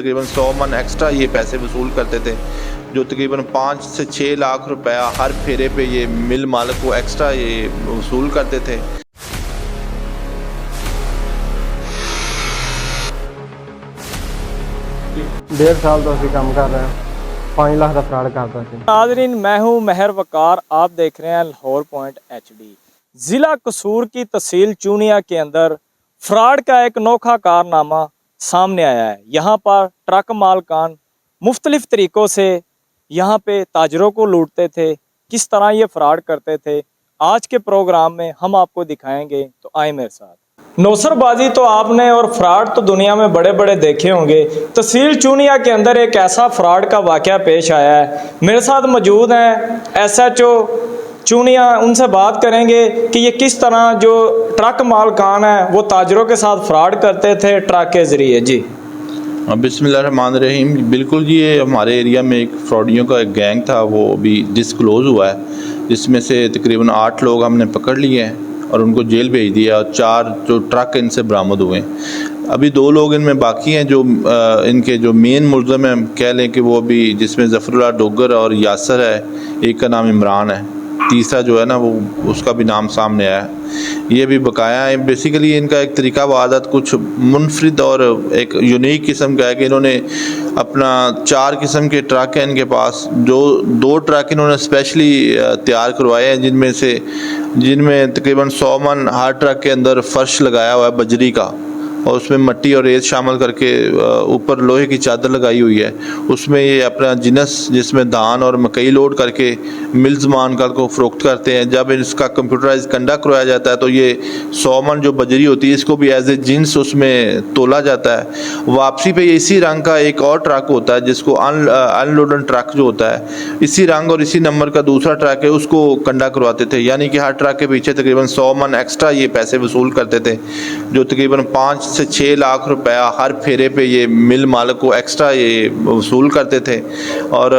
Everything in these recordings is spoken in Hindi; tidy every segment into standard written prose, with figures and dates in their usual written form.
तकरीबन 100 मन एक्स्ट्रा ये पैसे वसूल करते थे, जो तकरीबन 5 से 6 लाख रुपया हर फेरे पे ये मिल मालिक को एक्स्ट्रा ये वसूल करते थे। डेढ़ साल तो अभी काम कर रहे हैं, 5 लाख का फ्रॉड करता है। नाज़रीन, मैं हूँ महर वकार, आप देख रहे हैं लाहौर पॉइंट HD। ज़िला कसूर की तहसील चूनिया के अंदर फ्रॉड का एक अनोखा कारनामा सामने आया है। यहाँ पर ट्रक मालकान मुख्तलिफ तरीक़ों से यहाँ पे ताजरों को लूटते थे। किस तरह ये फ्रॉड करते थे, आज के प्रोग्राम में हम आपको दिखाएंगे, तो आए मेरे साथ। नौसरबाजी तो आपने और फ्रॉड तो दुनिया में बड़े बड़े देखे होंगे। तहसील चूनिया के अंदर एक ऐसा फ्रॉड का वाक़या पेश आया है। मेरे साथ मौजूद हैं SHO चूनिया, उनसे बात करेंगे कि ये किस तरह जो ट्रक मालकान है वो ताजरों के साथ फ्रॉड करते थे ट्रक के ज़रिए। जी बिस्मिल्लाहिर्रहमानिर्रहीम। बिल्कुल जी, ये हमारे एरिया में एक फ्रॉडियों का एक गैंग था, वो अभी डिस्क्लोज़ हुआ है, जिसमें से तकरीबन 8 लोग हमने पकड़ लिए हैं और उनको जेल भेज दिया और 4 जो ट्रक इनसे बरामद हुए हैं। अभी 2 लोग इनमें बाकी हैं जो इनके जो मेन मुलज़म हैं, कह लें कि वो अभी, जिसमें ज़फ़रुल्लाह डोगर और यासर है, एक का नाम इमरान है, तीसरा जो है ना वो उसका भी नाम सामने आया है। ये भी बकाया है। बेसिकली इनका एक तरीका वारदात कुछ मुनफरिद और एक यूनिक किस्म का है कि इन्होंने अपना 4 किस्म के ट्रक हैं इनके पास, जो 2 ट्रक इन्होंने स्पेशली तैयार करवाए हैं, जिनमें तकरीबन 100 मन हर ट्रक के अंदर फर्श लगाया हुआ है बजरी का, और उसमें मट्टी और रेत शामिल करके ऊपर लोहे की चादर लगाई हुई है। उसमें ये अपना जिनस, जिसमें धान और मकई लोड करके मिल्स मानकर को फ़रोख्त करते हैं। जब इसका कंप्यूटराइज कंडा करवाया जाता है तो ये 100 मन जो बजरी होती है, इसको भी एज ए जिन्स उसमें तोला जाता है। वापसी पे इसी रंग का एक और ट्रक होता है, जिसको अनलोडन ट्रक जो होता है, इसी रंग और इसी नंबर का दूसरा ट्रक है, उसको कंडा करवाते थे। यानी कि हर ट्रक के पीछे तकरीबन 100 मन एक्स्ट्रा ये पैसे वसूल करते थे, जो तकरीबन 5 से 6 लाख रुपया हर फेरे पे ये मिल मालिक को एक्स्ट्रा ये वसूल करते थे। और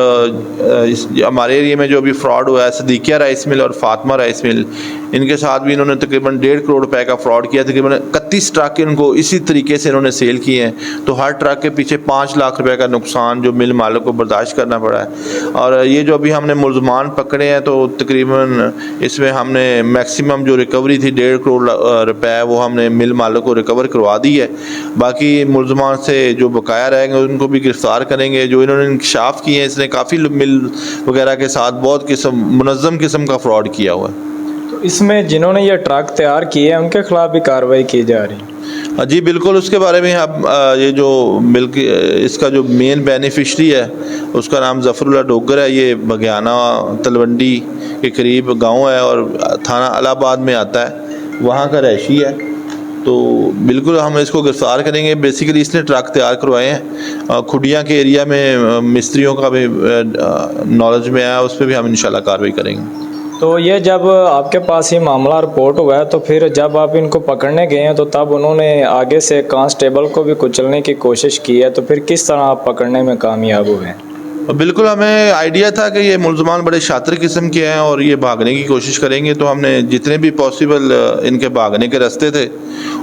हमारे एरिया में जो अभी फ्रॉड हुआ है, सदीकिया राइस मिल और फातिमा राइस मिल, इनके साथ भी इन्होंने तकरीबन 1.5 करोड़ रुपए का फ्रॉड किया। तकरीबन 31 ट्रक इनको इसी तरीके से इन्होंने सेल किए हैं, तो हर ट्रक के पीछे 5 लाख रुपए का नुकसान जो मिल मालिक को बर्दाश्त करना पड़ा है। और ये जो अभी हमने मुलजमान पकड़े हैं, तो तकरीबन इसमें हमने मैक्सिमम जो रिकवरी थी 1.5 करोड़ रुपए, वो हमने मिल मालिक को रिकवर करवा दी है। बाकी मुलजमान से जो बकाया रहेंगे उनको भी गिरफ्तार करेंगे। जो इन्होंने इंकशाफ किए हैं, इसने काफ़ी मिल वगैरह के साथ बहुत मुनज़्ज़म किस्म का फ्रॉड किया हुआ है। तो इसमें जिन्होंने ये ट्रक तैयार किए हैं उनके खिलाफ भी कार्रवाई की जा रही है? जी बिल्कुल, उसके बारे में अब ये जो मिल्क, इसका जो मेन बेनिफिशरी है उसका नाम ज़फ़रुल्लाह डोगर है। ये बगियाना तलवंडी के करीब गांव है और थाना इलाहाबाद में आता है, वहाँ का रहशी है। तो बिल्कुल हम इसको गिरफ्तार करेंगे। बेसिकली इसने ट्रक तैयार करवाए हैं। खुडिया के एरिया में मिस्त्रियों का भी नॉलेज में आया, उस पर भी हम इंशाल्लाह कार्रवाई करेंगे। तो ये जब आपके पास ये मामला रिपोर्ट हुआ है, तो फिर जब आप इनको पकड़ने गए हैं तो तब उन्होंने आगे से कांस्टेबल को भी कुचलने की कोशिश की है, तो फिर किस तरह आप पकड़ने में कामयाब हुए हैं? बिल्कुल, हमें आइडिया था कि ये मुलजमान बड़े शातिर किस्म के हैं और ये भागने की कोशिश करेंगे, तो हमने जितने भी पॉसिबल इनके भागने के रास्ते थे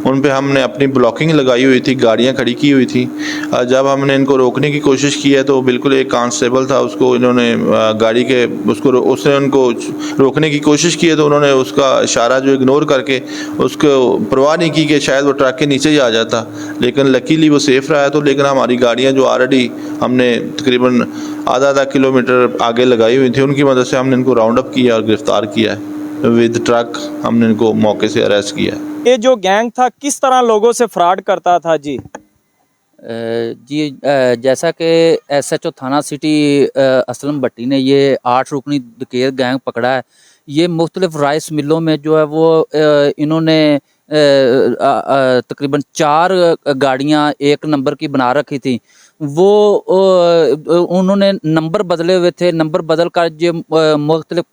उन पे हमने अपनी ब्लॉकिंग लगाई हुई थी, गाड़ियां खड़ी की हुई थी। जब हमने इनको रोकने की कोशिश की है, तो बिल्कुल एक कांस्टेबल था, उसको इन्होंने गाड़ी के उसने उनको रोकने की कोशिश की है, तो उन्होंने उसका इशारा जो इग्नोर करके उसको परवाह नहीं की कि शायद वो ट्रक के नीचे ही आ जाता, लेकिन लकीली वो सेफ़ रहा है। तो लेकिन हमारी गाड़ियाँ जो ऑलरेडी हमने तकरीबन आधा किलोमीटर आगे लगाई हुई थी, उनकी मदद से हमने इनको राउंड अप किया और गिरफ्तार किया है। विद ट्रक हमने इनको मौके से अरेस्ट किया है। ये जो गैंग था किस तरह लोगों से फ्रॉड करता था? जी जैसा कि SHO थाना सिटी असलम भट्टी ने ये 8 रुकनी डकैत गैंग पकड़ा है। ये मुख्तलिफ राइस मिलों में जो है वो इन्होंने तकरीबन 4 गाड़ियाँ 1 नंबर की बना रखी थी। वो उन्होंने नंबर बदले हुए थे। नंबर बदल कर जो मुख्तलिफ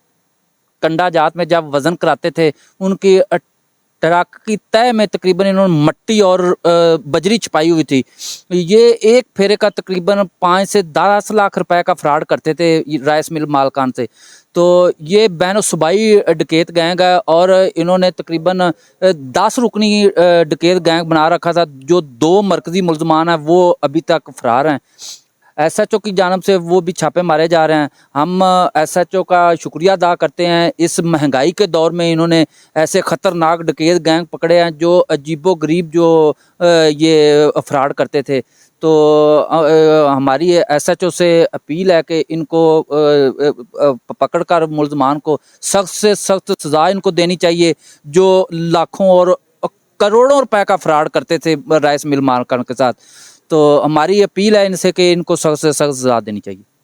कंडा जात में जब वज़न कराते थे, उनकी ट्रक की तय में तकरीबन इन्होंने मट्टी और बजरी छुपाई हुई थी। ये एक फेरे का तकरीबन 5 से 10 लाख रुपए का फ्रॉड करते थे राइस मिल मालकान से। तो ये बैन सूबाई डकैत गैंग है और इन्होंने तकरीबन 10 रुकनी डकैत गैंग बना रखा था। जो 2 मरकजी मुलजमान हैं वो अभी तक फरार हैं। SHO की जानब से वो भी छापे मारे जा रहे हैं। हम SHO का शुक्रिया अदा करते हैं। इस महंगाई के दौर में इन्होंने ऐसे ख़तरनाक डकैत गैंग पकड़े हैं जो अजीबो गरीब जो ये फ्रॉड करते थे। तो हमारी SHO से अपील है कि इनको पकड़कर मुलजमान को सख्त से सख्त सज़ा इनको देनी चाहिए, जो लाखों और करोड़ों रुपए का फ्रॉड करते थे राइस मिल मालकान के साथ। तो हमारी अपील है इनसे कि इनको सख्त से सख्त सज़ा देनी चाहिए।